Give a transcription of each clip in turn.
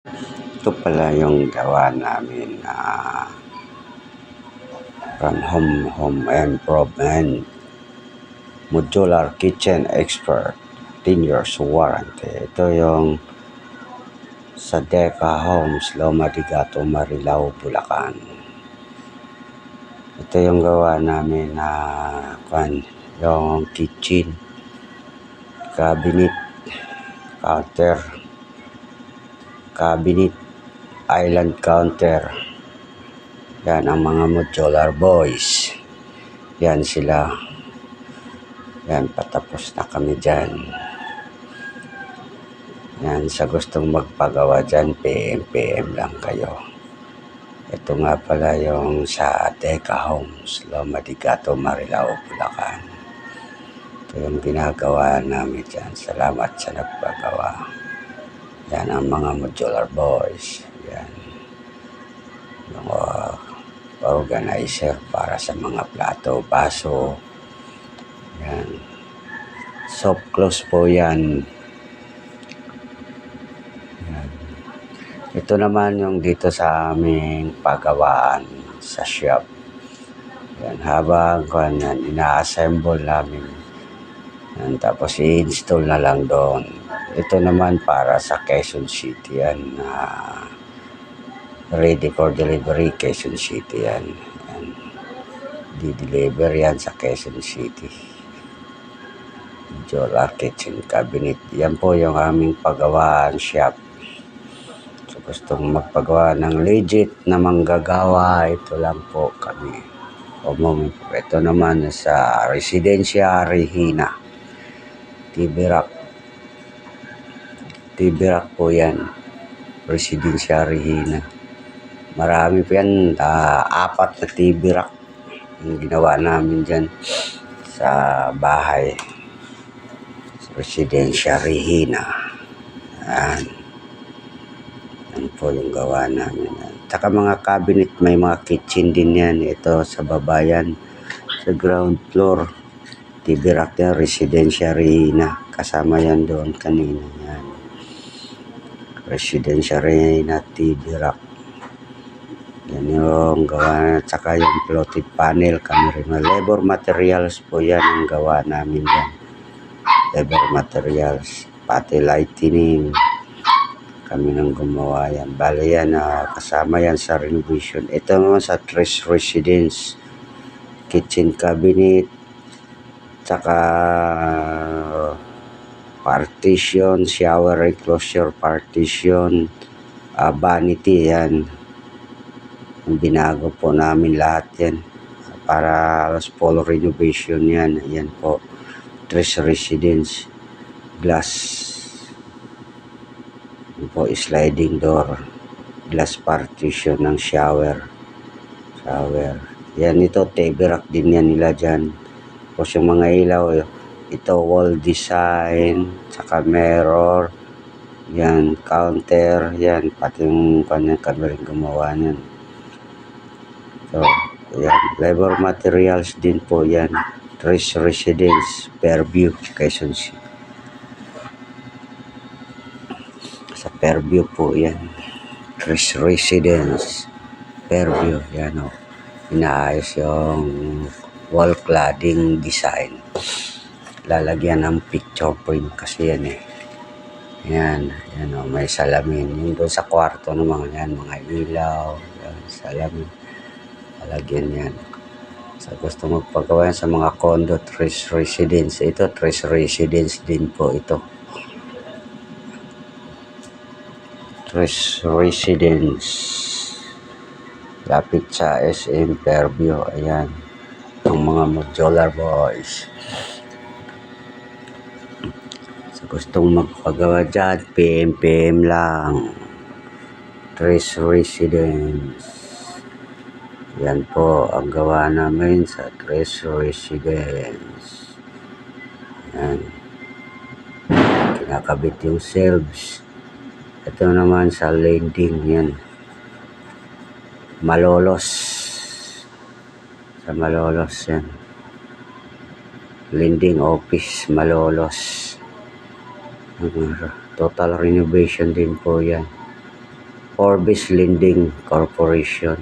Ito pala yung gawa namin na from home improvement modular kitchen expert 10 years warranty. Ito yung sa Deca Homes, Loma de Gato, Marilao, Bulacan. Ito yung gawa namin na yung kitchen cabinet, cabinet, island counter. Yan ang mga modular boys. Yan sila. Yan, patapos na kami dyan. Yan, sa gustong magpagawa dyan, PM lang kayo. Ito nga pala yung sa Deca Homes, Loma de Gato, Marilao, Bulacan. Ito yung ginagawa namin dyan. Salamat sa nagpagawa. Yan ang mga modular boys. Yan. Yung organizer para sa mga plato, baso. Yan. Soft close po yan. Yan. Ito naman yung dito sa aming pagawaan sa shop. Yan. Habang ina-assemble namin. Yan. Tapos i-install na lang doon. Ito naman para sa Quezon City yan. Ready for delivery, Quezon City yan. Yan. Di-deliver yan sa Quezon City. Modular kitchen cabinet. Yan po yung aming pagawaan shop. So gustong magpagawa ng legit na manggagawa, ito lang po kami. Ito naman sa Residencia Regina. Tibirak po yan. Residencia Regina. Marami po yan. 4 na tibirak yung ginawa namin dyan sa bahay. Residencia Regina. Yan. Yan po yung gawa namin. Tsaka mga cabinet, may mga kitchen din yan. Ito sa baba yan. Sa ground floor. Tibirak yan, Residencia Regina. Kasama yan doon kanina. Yan. Residencia Regina, Tibirak. Yan yung gawa. Tsaka yung floated panel. Kami rin. Labor materials po yan ang gawa namin yan. Labor materials. Pati lightning. Kami nang gumawa yan. Bale yan, kasama yan sa renovation. Ito naman sa Tres Residence. Kitchen cabinet. Tsaka partition. Shower enclosure partition. Vanity yan. Binago po namin lahat yan. Para full renovation yan. Yan po. Tres Residence. Glass. Po sliding door, glass partition ng shower. Yan, ito tibirak din yan nila dyan. Tapos yung mga ilaw, ito wall design, saka mirror, yan, counter, yan, pati yung kanya kami rin gumawa yan. So, yan, labor materials din po yan. Tres Residence, Fairview, Quezon City. Sa Fairview po yan. Tres Residence, Fairview. Yan o. Inaayos yung wall cladding design. Lalagyan ng picture frame kasi yan eh. Yan. Yan o. May salamin. Yung doon sa kwarto naman yan. Mga ilaw. Yan, salamin. Lalagyan yan. So gusto magpagawa yan sa mga condo, Tres Residence. Ito, Tres Residence din po ito. Tres Residence. Lapit sa SM Fairview. Ayan. Ang mga modular boys. So, gustong magpagawa dyan, PM lang. Tres Residence. Yan po ang gawa namin sa Tres Residence. Yan. Kinakabit yung shelves. Ito naman sa landing yan. Malolos. Sa Malolos yan. Landing office, Malolos. Total renovation din po yan. Forbes Lending Corporation.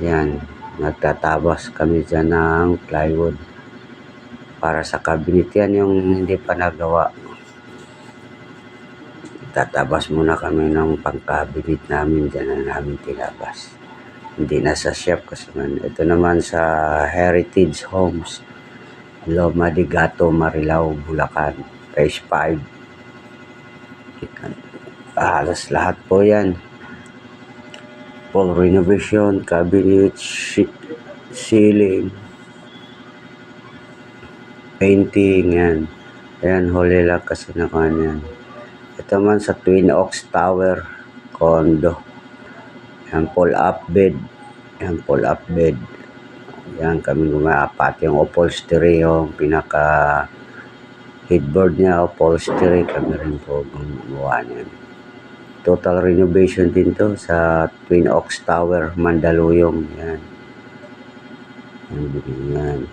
Yan, nagtatabas kami dyan ng plywood para sa cabinet. Yan yung hindi pa nagawa. Tatabas muna kami ng pang-cabinet namin dyan na namin tinabas. Hindi na sa shop kasi man. Ito naman sa Heritage Homes, Loma de Gato, Marilao, Bulacan, Phase 5. Halos lahat po yan. Full renovation, cabinet, ceiling, painting, yan. Ayan, huli lang kasi na kanya yan. Ito man sa Twin Oaks Tower, condo. Yan, pull-up bed. Yan, pull-up bed. Yan, kami gumaapat. Yung upholstery, yung pinaka headboard niya, upholstery, kami rin po gumawa niyan. Total renovation din to sa Twin Oaks Tower, Mandaluyong. Yan. Yan.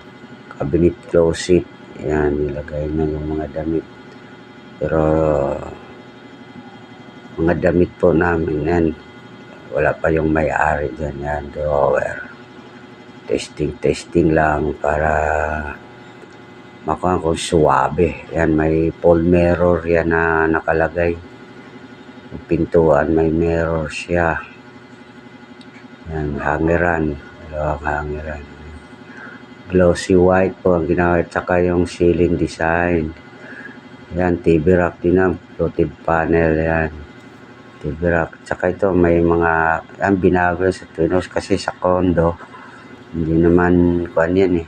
Cabinet closet. Yan, nilagay na yung mga damit. Pero mga damit po namin yan, wala pa yung may-ari dyan. Yan, drawer. Testing lang para makuha kung suwabe. Yan, may pole mirror yan na nakalagay. Yung pintuan may mirror siya. Yan, hangeran. Dalawang hangeran. Glossy white po ang ginawa. Tsaka yung ceiling design. Yan, TV rack din ang floated panel. Yan, TV rack. Tsaka ito may mga yan, binago sa Tunos kasi sa condo hindi naman kuan yan eh.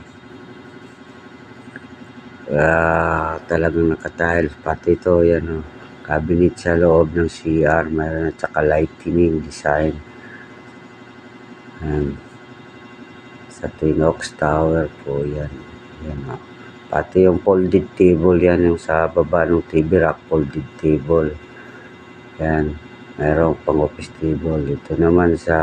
Talagang nakatile. Pati ito yan oh. Cabinet sa loob ng CR. Mayroon at saka lightning design. Yan. Sa Twin Oaks Tower po yan. Yan oh. Pati yung folded table yan, yung sa baba ng TV rack, folded table. Yan, mayroong pang office table. Ito naman sa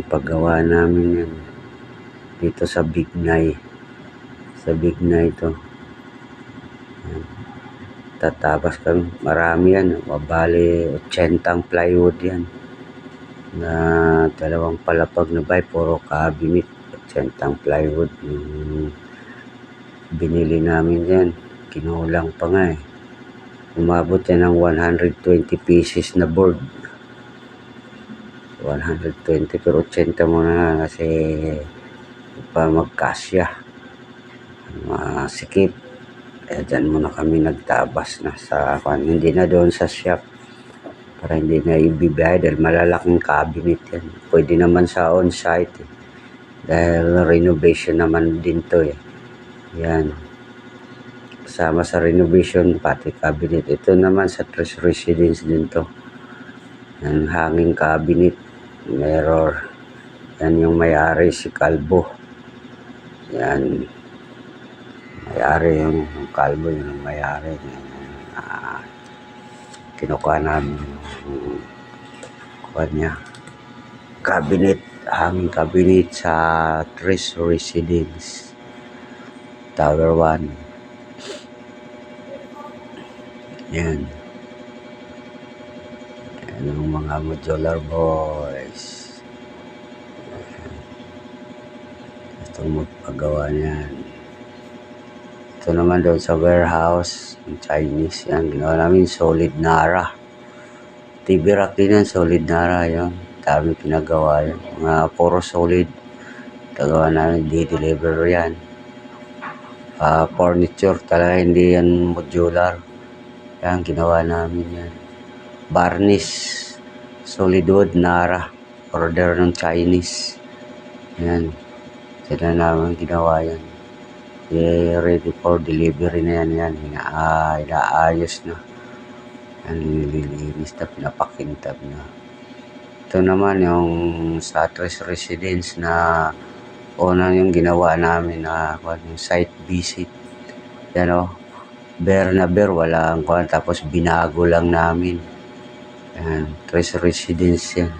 paggawa namin yan. Dito sa Bignay. Sa Bignay ito. Yan. Tatabas kami. Marami yan. Mabali, 80 plywood yan. Na dalawang palapag na bay, puro cabinet. 80 plywood. Binili namin yan. Kinulang pa nga eh. Umabot yan ng 120 pieces na board. 120 pero 80 muna nga kasi pa magkasya. Masikip. Kaya dyan muna kami nagtabas na sa hindi na doon sa shop. Para hindi na ibibigay dahil malalaking cabinet yan. Pwede naman sa on-site eh. Dahil renovation naman din to eh. Yan. Kasama sa renovation, pati cabinet. Ito naman sa Tres Residence din to. Yan, hanging cabinet. Mirror. Yan yung may-ari, si Calvo. Yan. May-ari yung Calvo, yung may-ari. Kinukuha namin kuha niya. Cabinet. Hanging cabinet sa Tres Residence. Tower 1. Yan. Yan ang mga modular boys. Itong magpagawa niyan. Ito naman doon sa warehouse, yung Chinese. Yan, ginawa namin solid Nara. TV rack din yan, solid Nara. Yan, dami pinagawa yan. Mga puro solid. Tagawa namin, di-deliver yan. Furniture talaga, hindi yan modular. Yan, ginawa namin yan. Varnish, solid wood, Nara. Order ng Chinese. Yan. Sila naman ginawa yan. Ready for delivery na yan. Inaayos na. Yan, nililinis na, pinapakintab na. Ito naman yung sa Tres Residence na una yung ginawa namin na yung site visit. Yan o. Bare na bare, walang kuhan. Tapos binago lang namin. Yan, Tres Residence yan.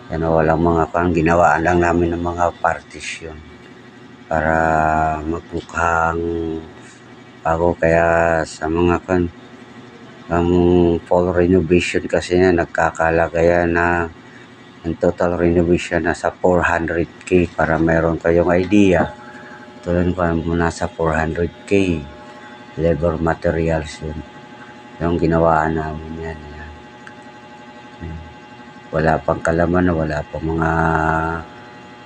Yan o, walang mga kuhan. Ginawaan lang namin ng mga partition. Para magmukhang bago, kaya sa mga ang full renovation kasi yan, nagkakalaga yan na ang total renovation nasa 400k para meron kayong idea. Tulad ko nasa 400k labor materials yun. Yung ginawaan namin yan. Wala pang kalaman, wala pang mga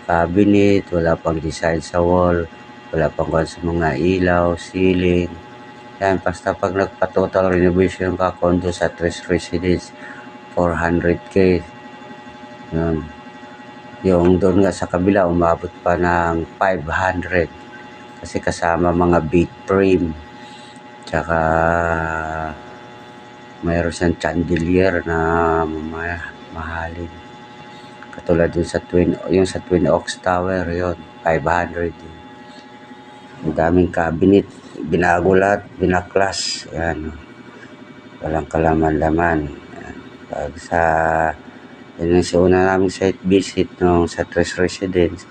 cabinet, wala pang design sa wall, wala pang sa mga ilaw, ceiling. Yan, basta pag nagpa-total renovation ka condo sa Tres Residence, 400k. Yun. Yung doon nga sa kabila, umabot pa ng 500. Kasi kasama mga big frame. Tsaka mayroon siyang chandelier na mahalin. Katulad yung sa Twin Oaks Tower, yun, 500 din. Ang daming cabinet, binago lahat, binaklas. Yan. Walang kalaman-laman. Yan. Pag yun yung una naming site visit nung sa Tres Residence.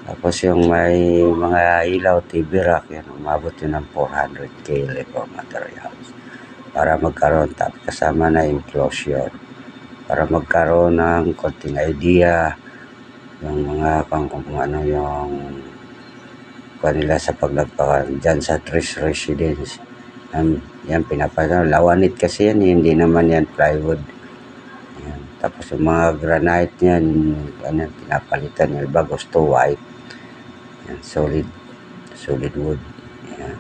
Tapos yung may mga ilaw, TV rack, yan, umabot yun ng 400k labor materials. Para magkaroon, tapos kasama na enclosure. Para magkaroon ng konting idea yung mga kung ano yung kanila sa paglagpa dyan sa Tres Residence. Yan pinapanood. Lawanit kasi yan, hindi naman yan plywood. Yan. Tapos yung mga granite yan, pinapalitan yung iba gusto white. Yan, solid wood. Yan.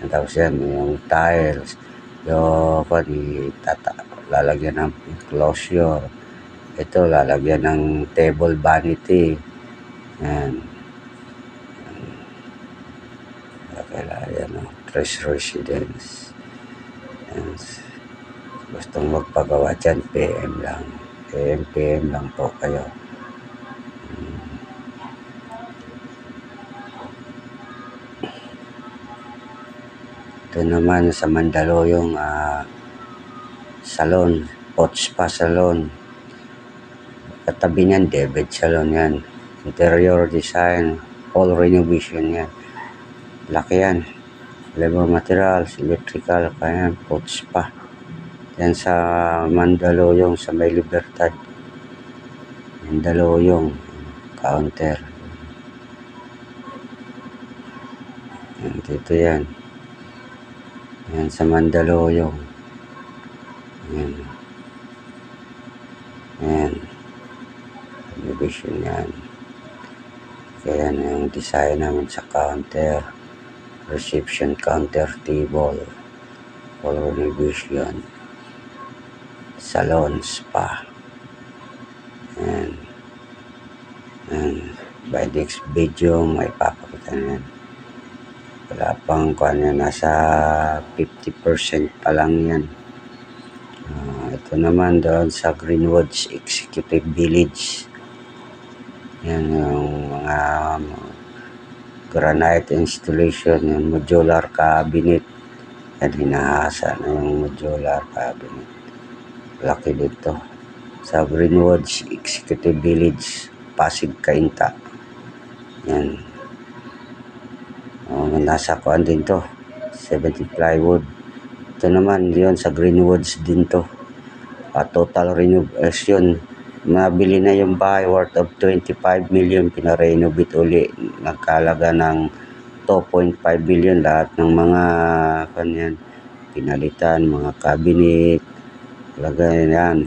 And tapos yan, yung tiles, yung lalagyan ng enclosure. Ito, lalagyan ng table vanity. Yan. Yan, Tres Residence. Yan. Gustong magpagawa dyan, PM lang. PM lang po kayo. Ito naman sa Mandaluyong salon, Pot Spa Salon. Katabi niyan, David Salon yan. Interior design, all renovation yan. Laki yan. Labor materials, electrical, kaya Pot Spa. Yan sa Mandaluyong, sa May Libertad. Mandaluyong, counter. Yan, dito yan. Yan sa Mandaluyong. Yan. Yan. Renovation yan. Kaya yan yung design namin sa counter. Reception counter table. Full renovation. Salon, spa. Yan. Yan. By next video, may papakita na yan. Wala pang nasa 50% pa lang yan. Ito naman doon sa Greenwoods Executive Village. Yan yung mga granite installation, yung modular cabinet. Yan, hinahasa na yung modular cabinet. Laki dito. Sa Greenwoods Executive Village, Pasig, Cainta. Yan. Nasa kuan din to, 70 plywood. Ito naman yun sa Greenwoods din to. Total renovation. Nabili na yung bahay worth of 25 million. Pinarenovate uli. Nagkalaga ng 2.5 billion. Lahat ng mga kanyan pinalitan, mga cabinet. Lagay yan.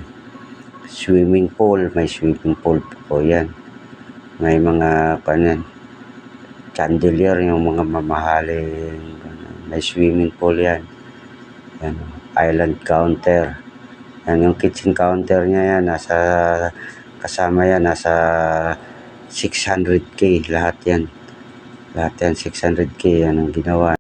Swimming pool. May swimming pool po yan. May mga kanyan chandelier, yung mga mamahaling. May swimming pool yan. Yan, island counter. Yan, yung kitchen counter niya yan, kasama yan, nasa 600k lahat yan. Lahat yan, 600k yan ang ginawa.